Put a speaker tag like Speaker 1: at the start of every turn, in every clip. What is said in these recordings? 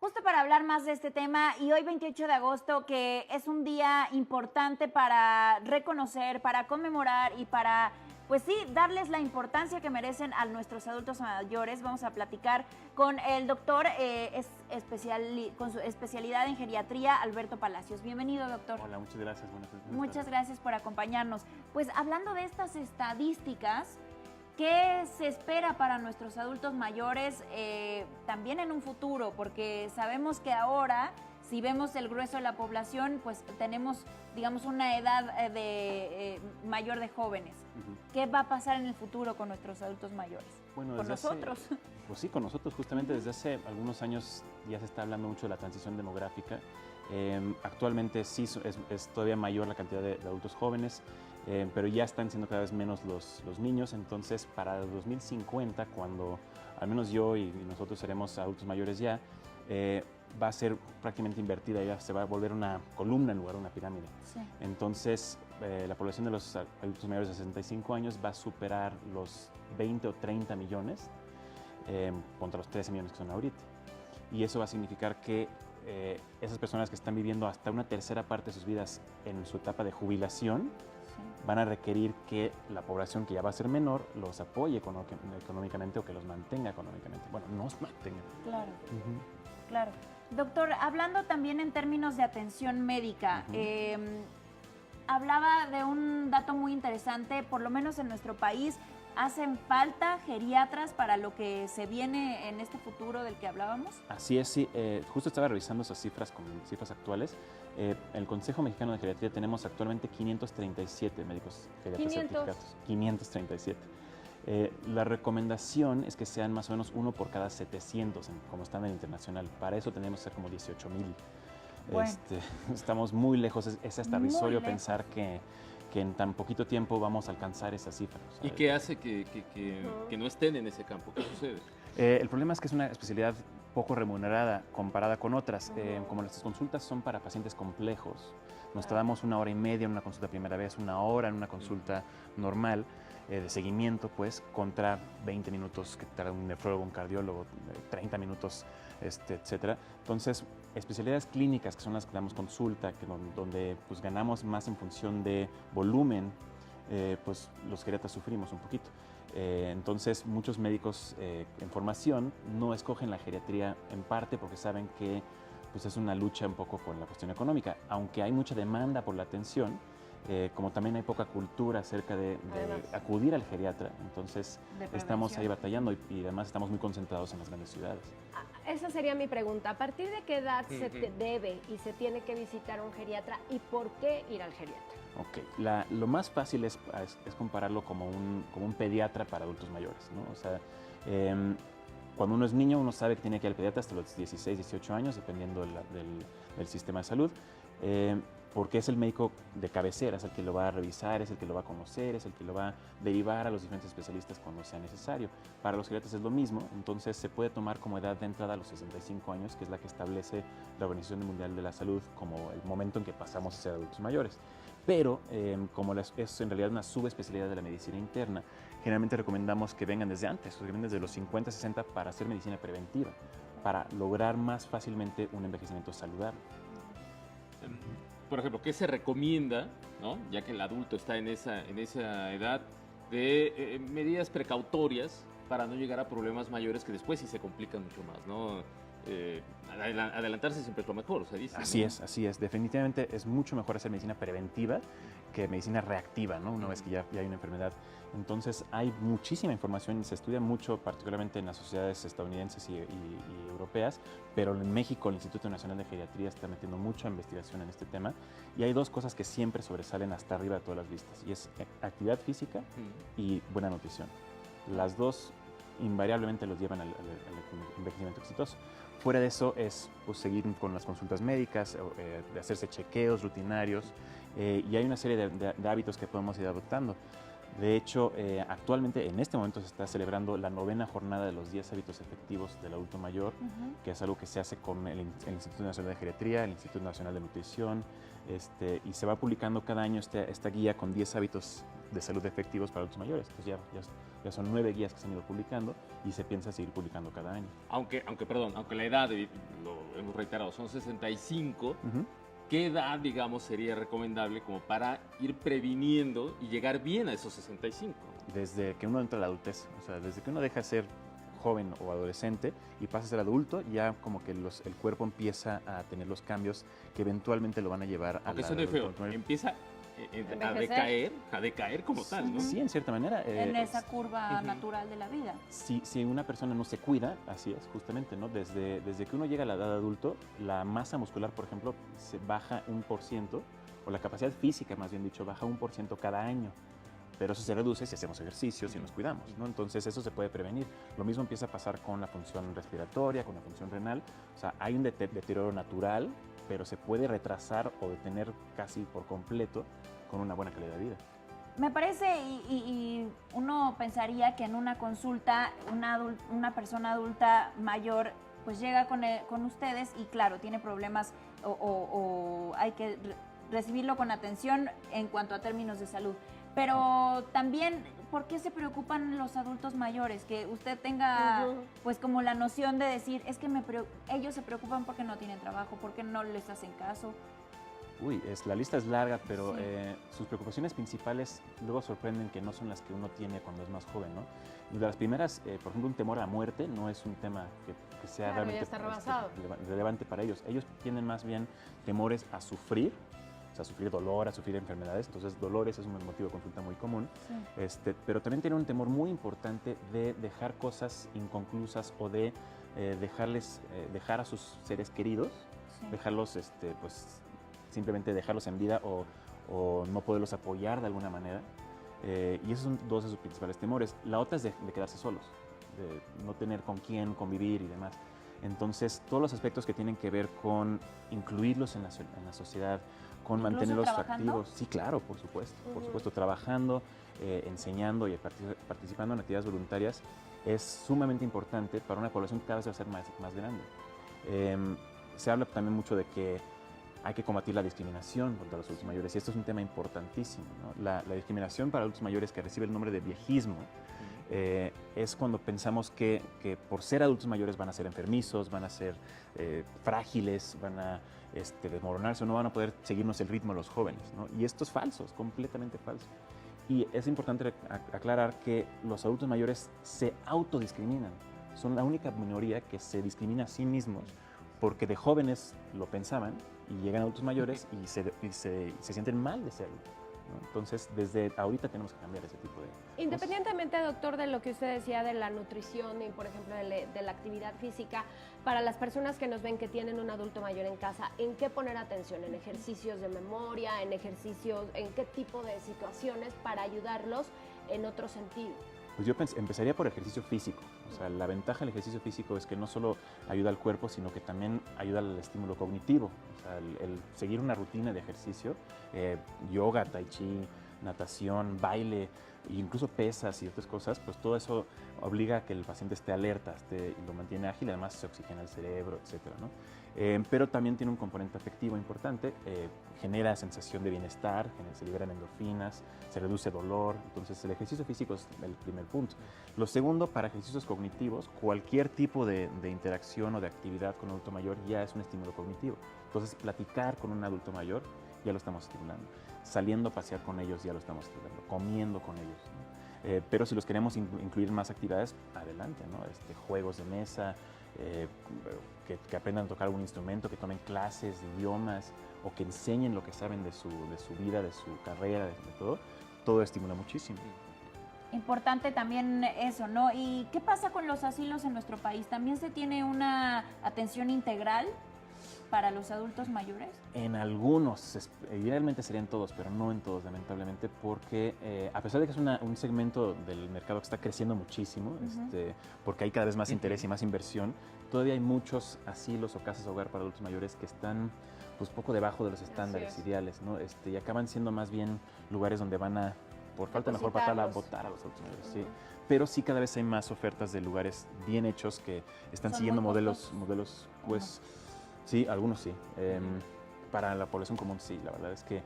Speaker 1: justo para hablar más de este tema y hoy 28 de agosto, que es un día importante para reconocer, para conmemorar y para, pues sí, darles la importancia que merecen a nuestros adultos mayores. Vamos a platicar con el doctor con su especialidad en geriatría, Alberto Palacios. Bienvenido, doctor.
Speaker 2: Hola, muchas gracias.
Speaker 1: Muchas gracias por acompañarnos. Pues hablando de estas estadísticas, ¿qué se espera para nuestros adultos mayores también en un futuro? Porque sabemos que ahora, si vemos el grueso de la población, pues tenemos, digamos, una edad mayor de jóvenes. ¿Qué va a pasar en el futuro con nuestros adultos mayores?
Speaker 2: Bueno,
Speaker 1: ¿Con nosotros?
Speaker 2: Pues sí, con nosotros. Justamente desde hace algunos años ya se está hablando mucho de la transición demográfica. Actualmente sí es todavía mayor la cantidad de adultos jóvenes, pero ya están siendo cada vez menos los niños. Entonces, para 2050, cuando al menos yo y nosotros seremos adultos mayores ya, va a ser prácticamente invertida, ya se va a volver una columna en lugar de una pirámide.
Speaker 1: Sí.
Speaker 2: Entonces, la población de los adultos mayores de 65 años va a superar los 20 o 30 millones contra los 13 millones que son ahorita. Y eso va a significar que esas personas que están viviendo hasta una tercera parte de sus vidas en su etapa de jubilación van a requerir que la población que ya va a ser menor los apoye económicamente o que los mantenga económicamente. Bueno, nos mantenga.
Speaker 1: Claro, claro. Doctor, hablando también en términos de atención médica, hablaba de un dato muy interesante, por lo menos en nuestro país, ¿hacen falta geriatras para lo que se viene en este futuro del que hablábamos?
Speaker 2: Así es, sí. Justo estaba revisando esas cifras con cifras actuales. En el Consejo Mexicano de Geriatría tenemos actualmente 537 médicos geriatras certificados. 537. La recomendación es que sean más o menos uno por cada 700 como estándar internacional. Para eso tenemos que ser como 18,000.
Speaker 1: Bueno.
Speaker 2: Estamos muy lejos, es hasta irrisorio pensar que en tan poquito tiempo vamos a alcanzar esa cifra.
Speaker 3: ¿Y qué hace que no estén en ese campo? ¿Qué sucede?
Speaker 2: El problema es que es una especialidad poco remunerada comparada con otras. Como nuestras consultas son para pacientes complejos, nos tardamos 1 hora y media en una consulta primera vez, 1 hora en una consulta normal de seguimiento, pues, contra 20 minutos que tarda un nefrólogo, un cardiólogo, 30 minutos, etcétera. Entonces, especialidades clínicas, que son las que damos consulta, donde pues, ganamos más en función de volumen, pues los geriatras sufrimos un poquito. Entonces, muchos médicos en formación no escogen la geriatría en parte porque saben que pues, es una lucha un poco con la cuestión económica. Aunque hay mucha demanda por la atención, como también hay poca cultura acerca de acudir al geriatra, entonces estamos ahí batallando y además estamos muy concentrados en las grandes ciudades.
Speaker 4: Esa sería mi pregunta. ¿A partir de qué edad se debe y se tiene que visitar a un geriatra y por qué ir al geriatra?
Speaker 2: Ok, lo más fácil es compararlo como un pediatra para adultos mayores, ¿no? O sea, cuando uno es niño, uno sabe que tiene que ir al pediatra hasta los 16, 18 años, dependiendo del sistema de salud, porque es el médico de cabecera, es el que lo va a revisar, es el que lo va a conocer, es el que lo va a derivar a los diferentes especialistas cuando sea necesario. Para los geriatras es lo mismo, entonces se puede tomar como edad de entrada a los 65 años, que es la que establece la Organización Mundial de la Salud como el momento en que pasamos a ser adultos mayores. Pero como es en realidad una subespecialidad de la medicina interna, generalmente recomendamos que vengan desde antes, que vengan desde los 50, 60 para hacer medicina preventiva, para lograr más fácilmente un envejecimiento saludable.
Speaker 3: Por ejemplo, ¿qué se recomienda, ¿no? Ya que el adulto está en esa edad, de medidas precautorias para no llegar a problemas mayores que después sí se complican mucho más, ¿no? Adelantarse siempre es lo mejor, se dice.
Speaker 2: Así
Speaker 3: ¿no?
Speaker 2: es, así es. Definitivamente es mucho mejor hacer medicina preventiva que medicina reactiva, ¿no? Una vez que ya hay una enfermedad. Entonces hay muchísima información y se estudia mucho, particularmente en las sociedades estadounidenses y europeas, pero en México el Instituto Nacional de Geriatría está metiendo mucha investigación en este tema y hay dos cosas que siempre sobresalen hasta arriba de todas las listas y es actividad física y buena nutrición. Las dos invariablemente los llevan al envejecimiento exitoso. Fuera de eso es pues, seguir con las consultas médicas, de hacerse chequeos rutinarios y hay una serie de hábitos que podemos ir adoptando. De hecho, actualmente en este momento se está celebrando la 9ª jornada de los 10 hábitos efectivos del adulto mayor, que es algo que se hace con el Instituto Nacional de Geriatría, el Instituto Nacional de Nutrición, y se va publicando cada año esta guía con 10 hábitos de salud efectivos para adultos mayores. Pues ya Ya son 9 guías que se han ido publicando y se piensa seguir publicando cada año.
Speaker 3: Aunque la edad, lo hemos reiterado, son 65, ¿qué edad, digamos, sería recomendable como para ir previniendo y llegar bien a esos 65?
Speaker 2: Desde que uno entra a la adultez, o sea, desde que uno deja de ser joven o adolescente y pasa a ser adulto, ya como que el cuerpo empieza a tener los cambios que eventualmente lo van a llevar a
Speaker 3: Aunque
Speaker 2: la
Speaker 3: suene feo,
Speaker 2: adultez mayor.
Speaker 3: empieza a decaer como tal, ¿no?
Speaker 2: Sí, en cierta manera.
Speaker 1: En esa curva natural de la vida.
Speaker 2: Si una persona no se cuida, así es, justamente, ¿no? Desde que uno llega a la edad adulto, la masa muscular, por ejemplo, se baja 1%, o la capacidad física, más bien dicho, baja 1% cada año. Pero eso se reduce si hacemos ejercicios y nos cuidamos, ¿no? Entonces eso se puede prevenir. Lo mismo empieza a pasar con la función respiratoria, con la función renal. O sea, hay un deterioro natural, pero se puede retrasar o detener casi por completo con una buena calidad de vida.
Speaker 1: Me parece, y uno pensaría que en una consulta una persona adulta mayor pues llega con ustedes y claro, tiene problemas o hay que recibirlo con atención en cuanto a términos de salud. Pero también, ¿por qué se preocupan los adultos mayores? Que usted tenga pues como la noción de decir, es que ellos se preocupan porque no tienen trabajo, porque no les hacen caso.
Speaker 2: Uy, la lista es larga, pero
Speaker 1: Sí.
Speaker 2: Sus preocupaciones principales luego sorprenden que no son las que uno tiene cuando es más joven, ¿no? Y de las primeras, por ejemplo, un temor a la muerte no es un tema que sea
Speaker 4: Claro, ya
Speaker 2: realmente
Speaker 4: está rebasado.
Speaker 2: relevante para ellos. Ellos tienen más bien temores a sufrir, o sea, a sufrir dolor, a sufrir enfermedades. Entonces, dolores es un motivo de consulta muy común.
Speaker 1: Sí.
Speaker 2: Pero también tienen un temor muy importante de dejar cosas inconclusas o de dejar a sus seres queridos,
Speaker 1: Sí.
Speaker 2: dejarlos, pues, simplemente dejarlos en vida o no poderlos apoyar de alguna manera. Y esos son dos de sus principales temores. La otra es de quedarse solos, de no tener con quién convivir y demás. Entonces, todos los aspectos que tienen que ver con incluirlos en la sociedad, con
Speaker 1: ¿Incluso
Speaker 2: mantenerlos
Speaker 1: trabajando?
Speaker 2: activos. Sí, claro, por supuesto, trabajando, enseñando y participando en actividades voluntarias es sumamente importante para una población que cada vez va a ser más grande. Se habla también mucho de que hay que combatir la discriminación contra los adultos mayores y esto es un tema importantísimo, ¿no? La discriminación para adultos mayores que recibe el nombre de viejismo es cuando pensamos que por ser adultos mayores van a ser enfermizos, van a ser frágiles, van a desmoronarse o no van a poder seguirnos el ritmo los jóvenes, ¿no? Y esto es falso, es completamente falso. Y es importante aclarar que los adultos mayores se autodiscriminan. Son la única minoría que se discrimina a sí mismos porque de jóvenes lo pensaban y llegan adultos mayores y se sienten mal de serlo, ¿no? Entonces, desde ahorita tenemos que cambiar ese tipo de cosas.
Speaker 4: Independientemente, doctor, de lo que usted decía de la nutrición y, por ejemplo, de la actividad física, para las personas que nos ven que tienen un adulto mayor en casa, ¿en qué poner atención? ¿En ejercicios de memoria? ¿En ejercicios? ¿En qué tipo de situaciones para ayudarlos en otro sentido?
Speaker 2: Pues yo empezaría por ejercicio físico. O sea, la ventaja del ejercicio físico es que no solo ayuda al cuerpo, sino que también ayuda al estímulo cognitivo. O sea, el seguir una rutina de ejercicio, yoga, tai chi, natación, baile, e incluso pesas y otras cosas, pues todo eso obliga a que el paciente esté alerta, y lo mantiene ágil, además se oxigena el cerebro, etcétera, ¿no? Pero también tiene un componente afectivo importante, genera sensación de bienestar, se liberan endorfinas, se reduce dolor. Entonces el ejercicio físico es el primer punto. Lo segundo, para ejercicios cognitivos, cualquier tipo de interacción o de actividad con un adulto mayor ya es un estímulo cognitivo. Entonces platicar con un adulto mayor ya lo estamos estimulando, saliendo a pasear con ellos ya lo estamos estimulando, comiendo con ellos, ¿no? Pero si los queremos incluir más actividades, adelante, ¿no? Juegos de mesa, que aprendan a tocar algún instrumento, que tomen clases de idiomas o que enseñen lo que saben de su vida, de su carrera, de todo estimula muchísimo.
Speaker 1: Importante también eso, ¿no? ¿Y qué pasa con los asilos en nuestro país? ¿También se tiene una atención integral para los adultos mayores?
Speaker 2: En algunos, idealmente serían todos, pero no en todos, lamentablemente, porque a pesar de que es un segmento del mercado que está creciendo muchísimo, porque hay cada vez más interés y más inversión, todavía hay muchos asilos o casas de hogar para adultos mayores que están pues poco debajo de los estándares ideales, ¿no? Y acaban siendo más bien lugares donde van a, por falta de mejor palabra, botar a los adultos mayores, sí. Pero sí cada vez hay más ofertas de lugares bien hechos que están siguiendo modelos, pues, sí, algunos sí. Para la población común sí, la verdad es que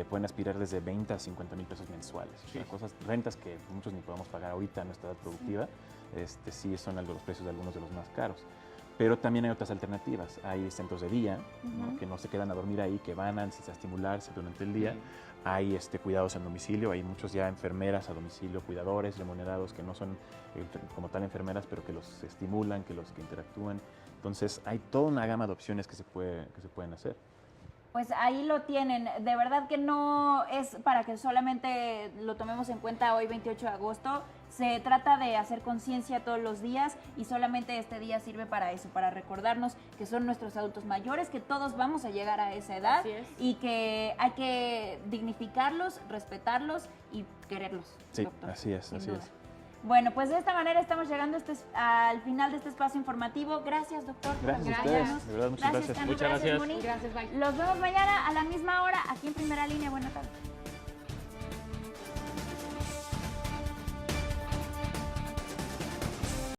Speaker 2: pueden aspirar desde 20 a 50 mil pesos mensuales. O sea, rentas que muchos ni podemos pagar ahorita a nuestra edad productiva, sí son los precios de algunos de los más caros. Pero también hay otras alternativas. Hay centros de día, ¿no? Que no se quedan a dormir ahí, que van a estimularse durante el día. Hay cuidados en domicilio, hay muchos ya enfermeras a domicilio, cuidadores remunerados que no son como tal enfermeras, pero que los estimulan, que interactúan. Entonces hay toda una gama de opciones que se pueden hacer.
Speaker 1: Pues ahí lo tienen. De verdad que no es para que solamente lo tomemos en cuenta hoy 28 de agosto. Se trata de hacer conciencia todos los días y solamente este día sirve para eso, para recordarnos que son nuestros adultos mayores, que todos vamos a llegar a esa edad y que hay que dignificarlos, respetarlos y quererlos.
Speaker 2: Sí,
Speaker 1: doctor,
Speaker 2: así es.
Speaker 1: Bueno, pues de esta manera estamos llegando al final de este espacio informativo. Gracias, doctor.
Speaker 2: Gracias a ustedes. De verdad, muchas gracias.
Speaker 1: Cano,
Speaker 3: Muchas gracias.
Speaker 1: Moni.
Speaker 4: Gracias, bye.
Speaker 1: Los vemos mañana a la misma hora aquí en Primera Línea. Buenas tardes.